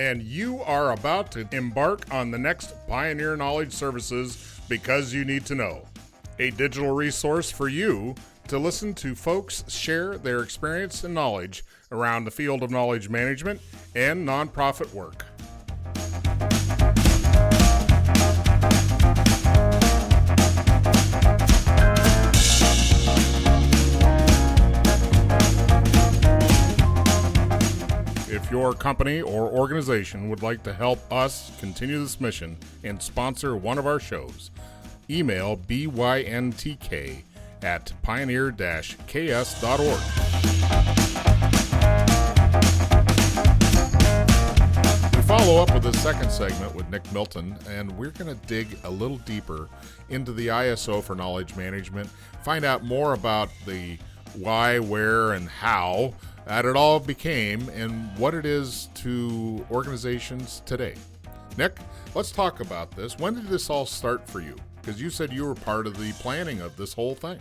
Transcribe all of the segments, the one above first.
and you are about to embark on the next Pioneer Knowledge Services Because You Need to Know, a digital resource for you to listen to folks share their experience and knowledge around the field of knowledge management and nonprofit work. If your company or organization would like to help us continue this mission and sponsor one of our shows, email byntk@pioneer-ks.org. We follow up with the second segment with Nick Milton, and we're going to dig a little deeper into the ISO for knowledge management, find out more about the why, where, and how that it all became and what it is to organizations today. Nick, let's talk about this. When did this all start for you? Because you said you were part of the planning of this whole thing.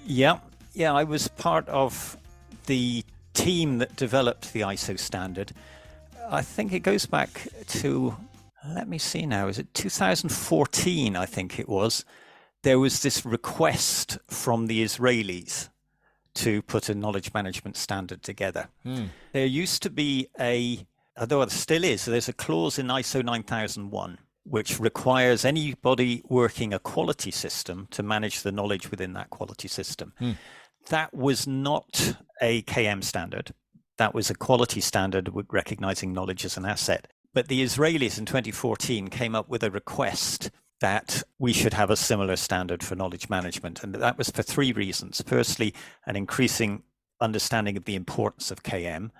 Yeah, I was part of the team that developed the ISO standard. I think it goes back to, let me see now, is it 2014, I think it was. There was this request from the Israelis to put a knowledge management standard together. There used to be although it still is, there's a clause in ISO 9001 which requires anybody working a quality system to manage the knowledge within that quality system. That was not a KM standard. That was a quality standard with recognizing knowledge as an asset. But the Israelis in 2014 came up with a request that we should have a similar standard for knowledge management. And that was for three reasons. Firstly, an increasing understanding of the importance of KM.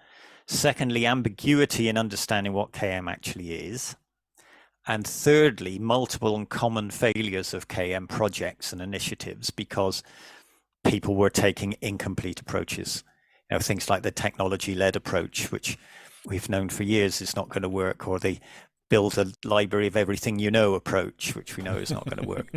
Secondly, ambiguity in understanding what KM actually is. And thirdly, multiple and common failures of KM projects and initiatives because people were taking incomplete approaches. You know, things like the technology-led approach, which we've known for years is not going to work, or the build a library of everything you know approach, which we know is not going to work.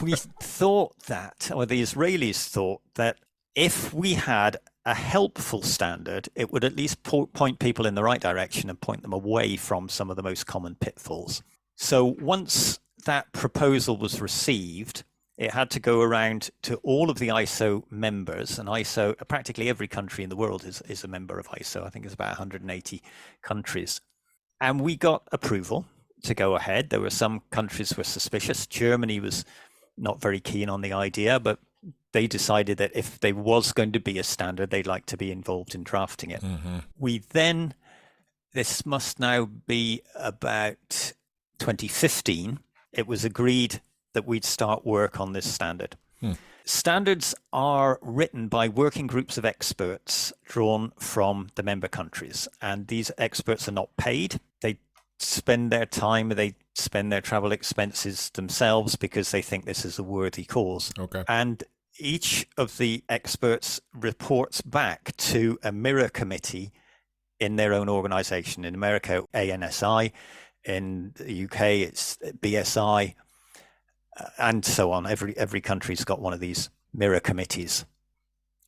We thought that, or the Israelis thought that if we had a helpful standard, it would at least point people in the right direction and point them away from some of the most common pitfalls. So once that proposal was received, it had to go around to all of the ISO members, and ISO, practically every country in the world is a member of ISO. I think it's about 180 countries. And we got approval to go ahead. There were some countries were suspicious. Germany was not very keen on the idea, but they decided that if there was going to be a standard, they'd like to be involved in drafting it. We then, this must now be about 2015, it was agreed that we'd start work on this standard. Standards are written by working groups of experts drawn from the member countries. And these experts are not paid. They spend their time, they spend their travel expenses themselves because they think this is a worthy cause. Okay. And each of the experts reports back to a mirror committee in their own organization. In America, ANSI. In the UK, it's BSI. And so on. Every country's got one of these mirror committees.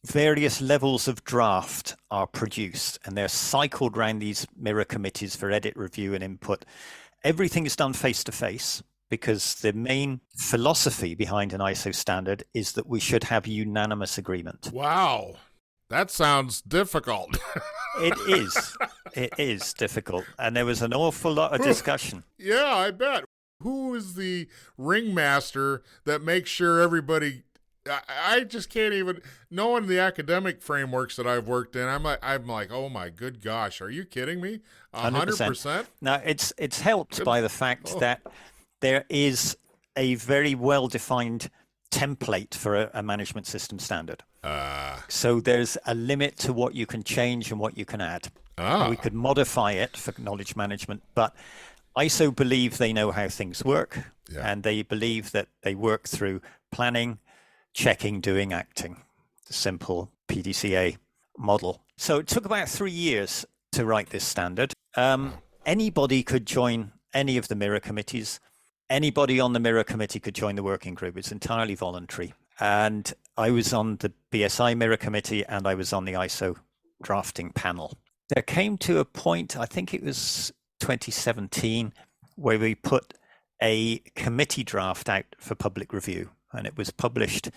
Various levels of draft are produced and they're cycled around these mirror committees for edit, review, and input. Everything is done face to face because the main philosophy behind an ISO standard is that we should have unanimous agreement. Wow. That sounds difficult. It is. It is difficult. And there was an awful lot of discussion. Yeah, I bet. Who is the ringmaster that makes sure everybody? I just can't even, knowing the academic frameworks that I've worked in, I'm like, oh my good gosh, are you kidding me? 100%? Now it's helped by the fact that there is a very well-defined template for a management system standard. So there's a limit to what you can change and what you can add. We could modify it for knowledge management, but ISO believe they know how things work, and they believe that they work through planning, checking, doing, acting, the simple PDCA model. So it took about 3 years to write this standard. Anybody could join any of the mirror committees. Anybody on the mirror committee could join the working group. It's entirely voluntary. And I was on the BSI mirror committee and I was on the ISO drafting panel. There came to a point, I think it was 2017, where we put a committee draft out for public review, and it was published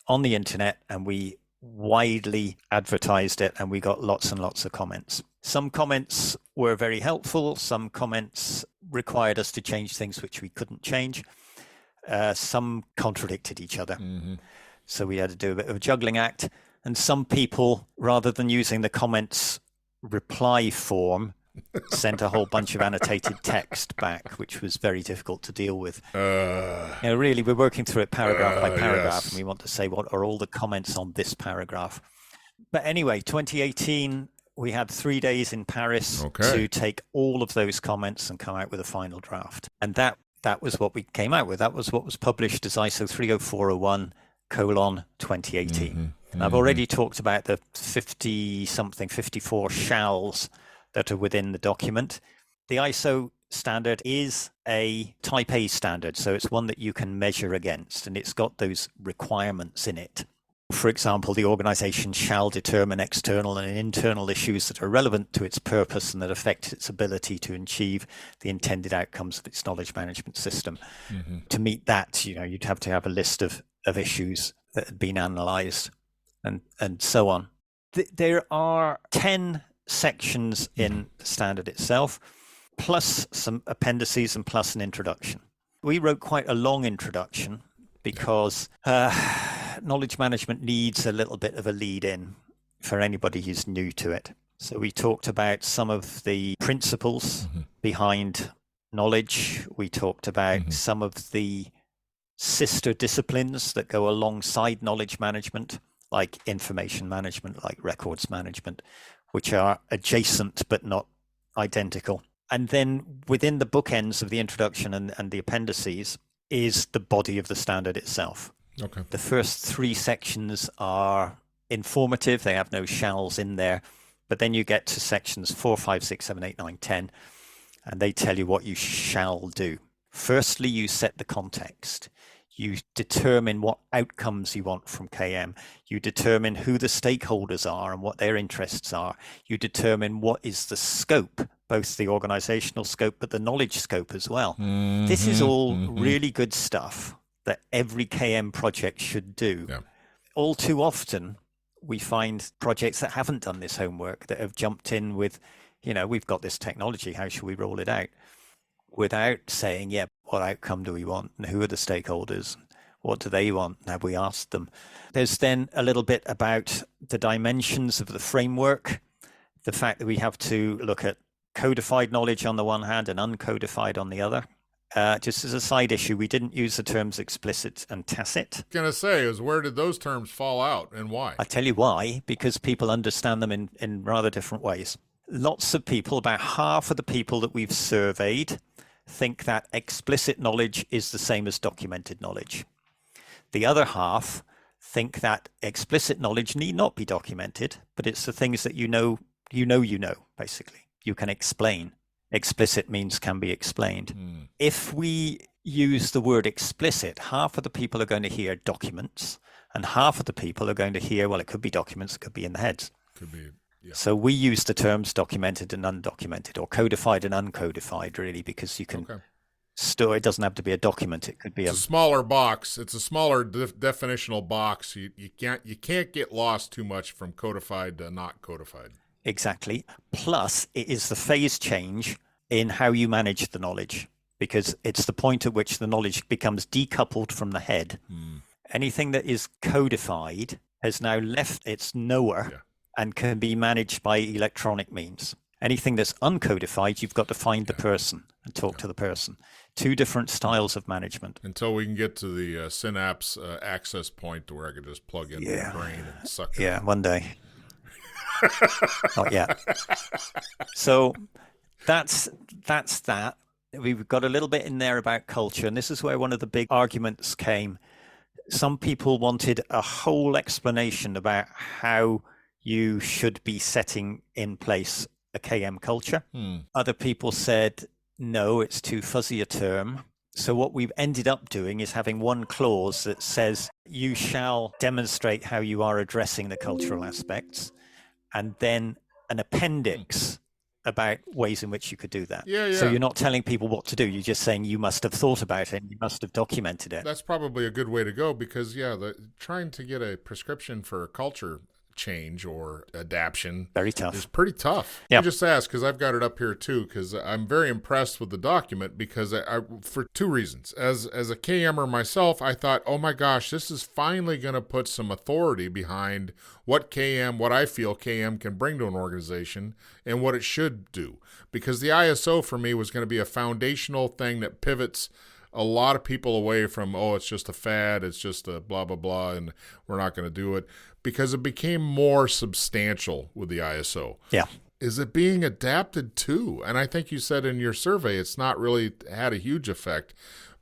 on the internet, and we widely advertised it, and we got lots and lots of comments. Some comments were very helpful. Some comments required us to change things which we couldn't change. Some contradicted each other. Mm-hmm. So we had to do a bit of a juggling act. And some people, rather than using the comments reply form, sent a whole bunch of annotated text back, which was very difficult to deal with. Really, we're working through it paragraph by paragraph, and we want to say what are all the comments on this paragraph. But anyway, 2018, we had 3 days in Paris to take all of those comments and come out with a final draft. And that was what we came out with. That was what was published as ISO 30401:2018. Mm-hmm. And I've already talked about the 54 shalls that are within the document. The ISO standard is a type A standard, so it's one that you can measure against, and it's got those requirements in it. For example, the organization shall determine external and internal issues that are relevant to its purpose and that affect its ability to achieve the intended outcomes of its knowledge management system. Mm-hmm. To meet that, you'd have to have a list of issues that had been analyzed and so on. There are 10 sections in the standard itself, plus some appendices and plus an introduction. We wrote quite a long introduction because knowledge management needs a little bit of a lead in for anybody who's new to it. So we talked about some of the principles behind knowledge. We talked about some of the sister disciplines that go alongside knowledge management, like information management, like records management, which are adjacent but not identical. And then within the bookends of the introduction and the appendices is the body of the standard itself. Okay. The first 3 sections are informative. They have no shalls in there. But then you get to sections 4, 5, 6, 7, 8, 9, 10, and they tell you what you shall do. Firstly, you set the context. You determine what outcomes you want from KM. You determine who the stakeholders are and what their interests are. You determine what is the scope, both the organizational scope, but the knowledge scope as well. Mm-hmm, this is all really good stuff that every KM project should do. Yeah. All too often, we find projects that haven't done this homework, that have jumped in with, we've got this technology, how should we roll it out? Without saying, what outcome do we want? And who are the stakeholders? What do they want? And have we asked them? There's then a little bit about the dimensions of the framework, the fact that we have to look at codified knowledge on the one hand and uncodified on the other. Just as a side issue, we didn't use the terms explicit and tacit. I was going to say, where did those terms fall out and why? I tell you why, because people understand them in rather different ways. Lots of people, about half of the people that we've surveyed, think that explicit knowledge is the same as documented knowledge. The other half think that explicit knowledge need not be documented, but it's the things that you know, basically. You can explain. Explicit means can be explained. Mm. If we use the word explicit, half of the people are going to hear documents, and half of the people are going to hear, it could be documents, it could be in the heads. Could be. Yeah. So we use the terms documented and undocumented, or codified and uncodified, really, because you can store. It doesn't have to be a document. It could be a smaller box. It's a smaller definitional box. You can't get lost too much from codified to not codified. Exactly. Plus, it is the phase change in how you manage the knowledge, because it's the point at which the knowledge becomes decoupled from the head. Mm. Anything that is codified has now left its knower. Yeah. And can be managed by electronic means. Anything that's uncodified, you've got to find the person and talk to the person. 2 different styles of management. Until we can get to the synapse access point where I can just plug in the brain and suck it. Yeah, one day. Not yet. So that's that. We've got a little bit in there about culture, and this is where one of the big arguments came. Some people wanted a whole explanation about how you should be setting in place a KM culture. Other people said, no, it's too fuzzy a term. So what we've ended up doing is having one clause that says you shall demonstrate how you are addressing the cultural aspects, and then an appendix about ways in which you could do that. Yeah, yeah. So you're not telling people what to do. You're just saying you must have thought about it and you must have documented it. That's probably a good way to go because, trying to get a prescription for a culture change or adaption Very tough. is pretty tough. Yep. I just asked because I've got it up here too because I'm very impressed with the document because I for two reasons. As a KMer myself, I thought, oh my gosh, this is finally going to put some authority behind what I feel KM can bring to an organization and what it should do. Because the ISO for me was going to be a foundational thing that pivots a lot of people away from, it's just a fad, it's just a blah, blah, blah, and we're not going to do it, because it became more substantial with the ISO. Yeah. Is it being adapted too? And I think you said in your survey it's not really had a huge effect,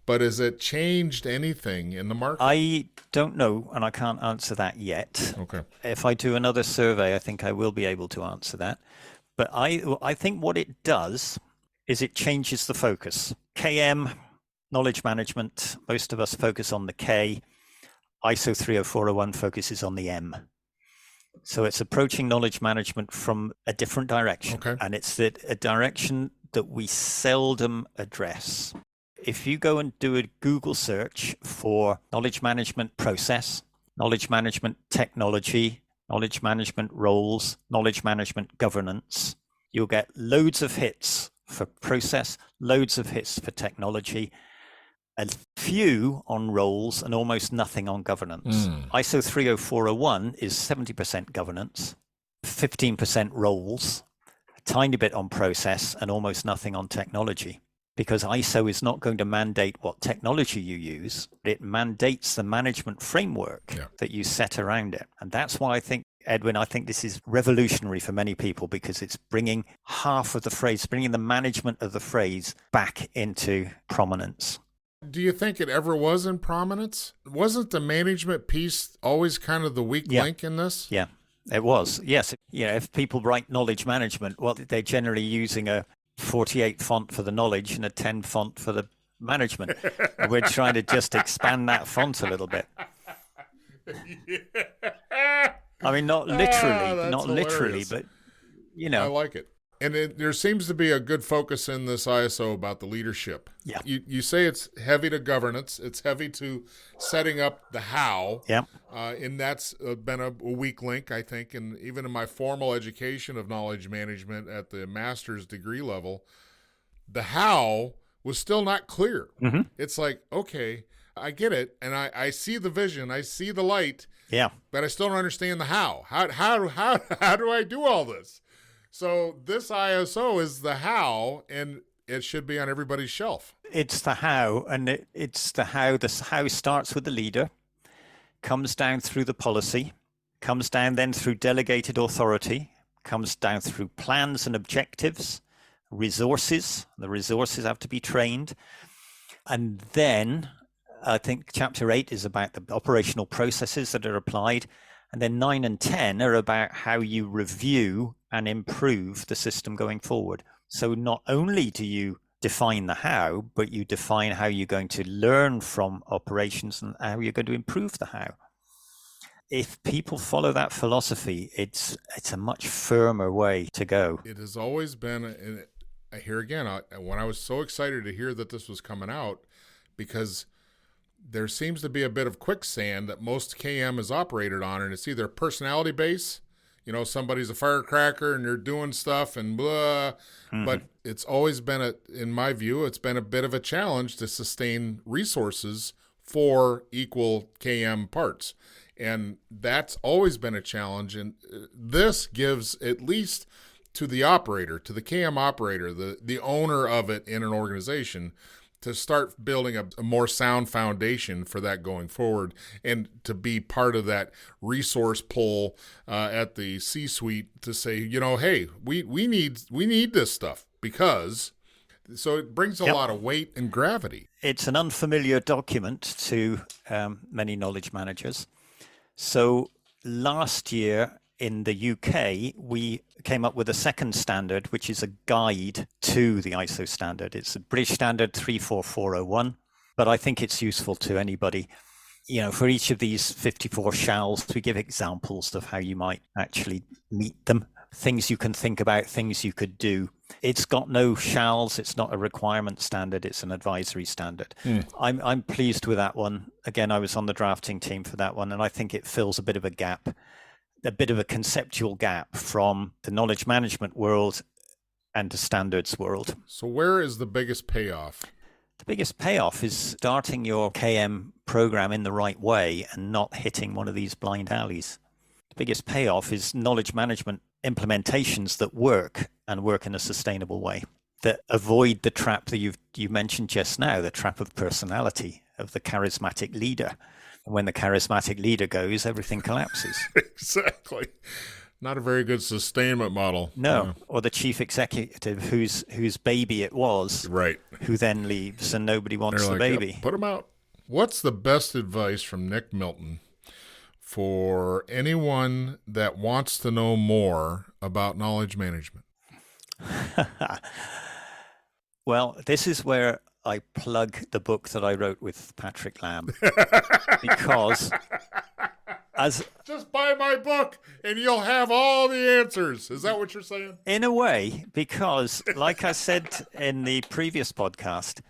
but has it changed anything in the market? I don't know, and I can't answer that yet. Okay. If I do another survey, I think I will be able to answer that. But I think what it does is it changes the focus. KM, knowledge management, most of us focus on the K. ISO 30401 focuses on the M. So it's approaching knowledge management from a different direction. Okay. And it's a direction that we seldom address. If you go and do a Google search for knowledge management process, knowledge management technology, knowledge management roles, knowledge management governance, you'll get loads of hits for process, loads of hits for technology, a few on roles and almost nothing on governance. ISO 30401 is 70% governance, 15% roles, a tiny bit on process and almost nothing on technology. Because ISO is not going to mandate what technology you use, it mandates the management framework that you set around it. And that's why I think, Edwin, this is revolutionary for many people because it's bringing half of the phrase, bringing the management of the phrase back into prominence. Do you think it ever was in prominence? Wasn't the management piece always kind of the weak link in this? Yeah, it was. Yes. If people write knowledge management, well, they're generally using a 48 font for the knowledge and a 10 font for the management. And we're trying to just expand that font a little bit. I mean, not literally, but I like it. And there seems to be a good focus in this ISO about the leadership. Yeah. You say it's heavy to governance. It's heavy to setting up the how. Yeah. And that's been a weak link, I think. And even in my formal education of knowledge management at the master's degree level, the how was still not clear. Mm-hmm. It's like, okay, I get it. And I see the vision. I see the light. Yeah. But I still don't understand the how. How do I do all this? So this ISO is the how, and it should be on everybody's shelf. It's the how, and it's the how. The how starts with the leader, comes down through the policy, comes down then through delegated authority, comes down through plans and objectives, resources. The resources have to be trained. And then I think chapter 8 is about the operational processes that are applied. And then 9 and 10 are about how you review and improve the system going forward. So not only do you define the how, but you define how you're going to learn from operations and how you're going to improve the how. If people follow that philosophy, it's a much firmer way to go. It has always been, here again, when I was so excited to hear that this was coming out, because there seems to be a bit of quicksand that most KM is operated on, and it's either personality base, somebody's a firecracker and they're doing stuff and blah, but it's always been, in my view, it's been a bit of a challenge to sustain resources for equal KM parts. And that's always been a challenge. And this gives, at least to the operator, to the KM operator, the owner of it in an organization, to start building a more sound foundation for that going forward, and to be part of that resource pull at the C-suite to say, hey, we need this stuff because. So it brings a lot of weight and gravity. It's an unfamiliar document to many knowledge managers. So last year in the UK, we came up with a second standard, which is a guide to the ISO standard. It's a British standard 34401, but I think it's useful to anybody. For each of these 54 shalls, we give examples of how you might actually meet them. things you can think about, things you could do. It's got no shalls. It's not a requirement standard. It's an advisory standard. I'm pleased with that one. Again, I was on the drafting team for that one, and I think it fills a bit of a gap, a bit of a conceptual gap from the knowledge management world and the standards world. So where is the biggest payoff? The biggest payoff is starting your KM program in the right way and not hitting one of these blind alleys. The biggest payoff is knowledge management implementations that work and work in a sustainable way, that avoid the trap that you mentioned just now, the trap of personality, of the charismatic leader. And when the charismatic leader goes, everything collapses. Exactly. Not a very good sustainment model. No, or the chief executive whose baby it was, right, who then leaves and nobody wants the baby. Yep, put him out. What's the best advice from Nick Milton for anyone that wants to know more about knowledge management? Well, this is where I plug the book that I wrote with Patrick Lamb, because just buy my book and you'll have all the answers. Is that what you're saying? In a way, because like I said in the previous podcast,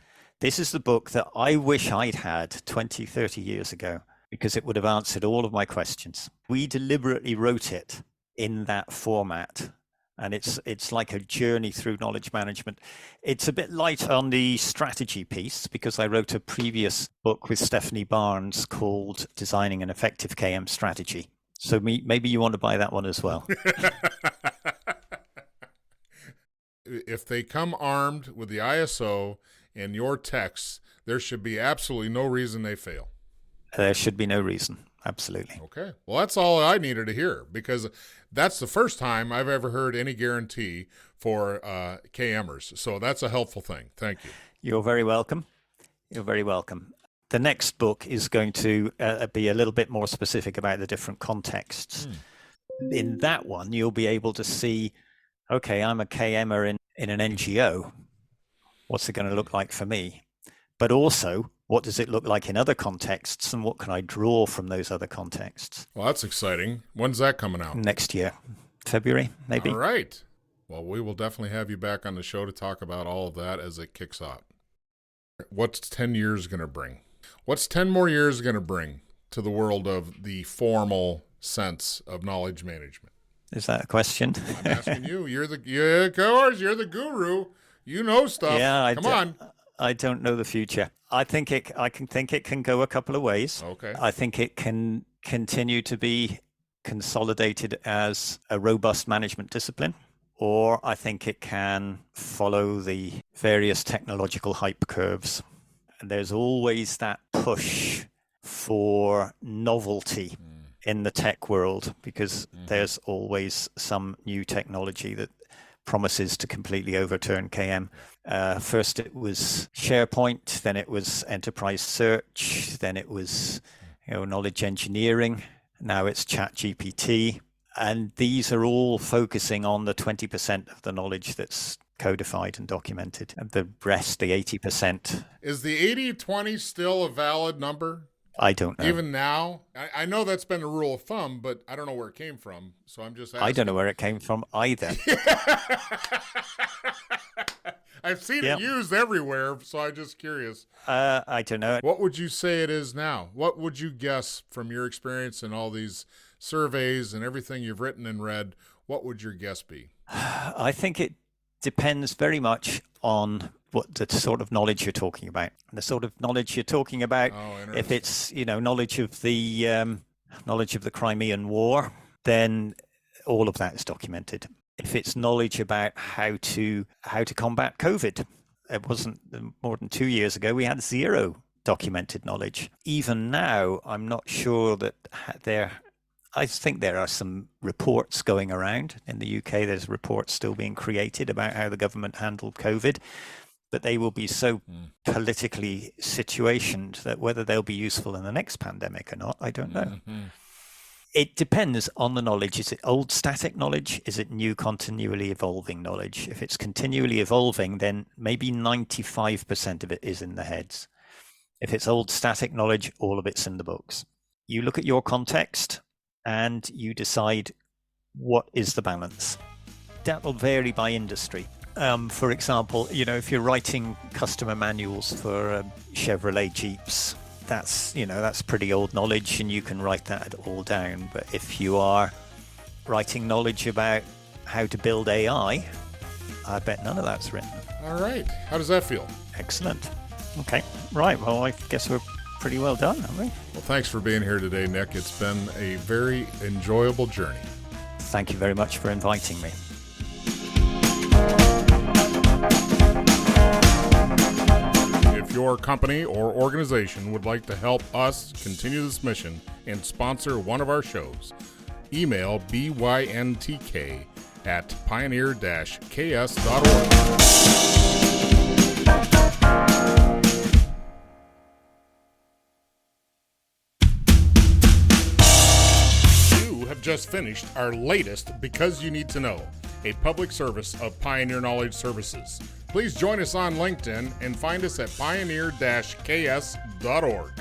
this is the book that I wish I'd had 20, 30 years ago, because it would have answered all of my questions. We deliberately wrote it in that format. And it's like a journey through knowledge management. It's a bit light on the strategy piece, because I wrote a previous book with Stephanie Barnes called Designing an Effective KM Strategy. So maybe you want to buy that one as well. If they come armed with the ISO and your texts, there should be absolutely no reason they fail. There should be no reason. Absolutely. Okay. Well, that's all I needed to hear, because that's the first time I've ever heard any guarantee for KMers. So that's a helpful thing. Thank you. You're very welcome. You're very welcome. The next book is going to be a little bit more specific about the different contexts. In that one, you'll be able to see, okay, I'm a KMer in an NGO. What's it going to look like for me? But also, what does it look like in other contexts, and what can I draw from those other contexts? Well, that's exciting. When's that coming out? Next year, February, maybe. All right. Well, we will definitely have you back on the show to talk about all of that as it kicks off. What's 10 years going to bring? What's 10 more years going to bring to the world of the formal sense of knowledge management? Is that a question? I'm asking you. Of course, you're the guru. You know stuff. Yeah, Come on. I don't know the future. I think it can go a couple of ways. Okay. I think it can continue to be consolidated as a robust management discipline, or I think it can follow the various technological hype curves. And there's always that push for novelty in the tech world, because there's always some new technology that promises to completely overturn KM. First it was SharePoint, then it was enterprise search, then it was knowledge engineering, now it's ChatGPT. And these are all focusing on the 20% of the knowledge that's codified and documented, and the rest, the 80%. Is the 80-20 still a valid number? I don't know. Even now? I know that's been a rule of thumb, but I don't know where it came from. So I'm just asking. I don't know where it came from either. I've seen it used everywhere, so I'm just curious. I don't know. What would you say it is now? What would you guess from your experience in all these surveys and everything you've written and read? What would your guess be? I think it depends very much on what the sort of knowledge you're talking about. The sort of knowledge you're talking about, if it's knowledge of the Crimean War, then all of that is documented. If it's knowledge about how to combat COVID, it wasn't more than 2 years ago we had zero documented knowledge. Even now, I'm not sure that I think there are some reports going around in the UK. There's reports still being created about how the government handled COVID, but they will be so politically situationed that whether they'll be useful in the next pandemic or not, I don't know. It depends on the knowledge. Is it old static knowledge? Is it new continually evolving knowledge? If it's continually evolving, then maybe 95% of it is in the heads. If it's old static knowledge, all of it's in the books. You look at your context and you decide what is the balance. that will vary by industry. For example, if you're writing customer manuals for Chevrolet Jeeps, that's pretty old knowledge, and you can write that all down. But if you are writing knowledge about how to build AI, I bet none of that's written. All right. How does that feel? Excellent. Okay. Right. Well, I guess we're pretty well done, haven't we? Well, thanks for being here today, Nick. It's been a very enjoyable journey. Thank you very much for inviting me. If your company or organization would like to help us continue this mission and sponsor one of our shows, email bynt@ks.org. You have just finished our latest Because You Need to Know, a public service of Pioneer Knowledge Services. Please join us on LinkedIn and find us at pioneer-ks.org.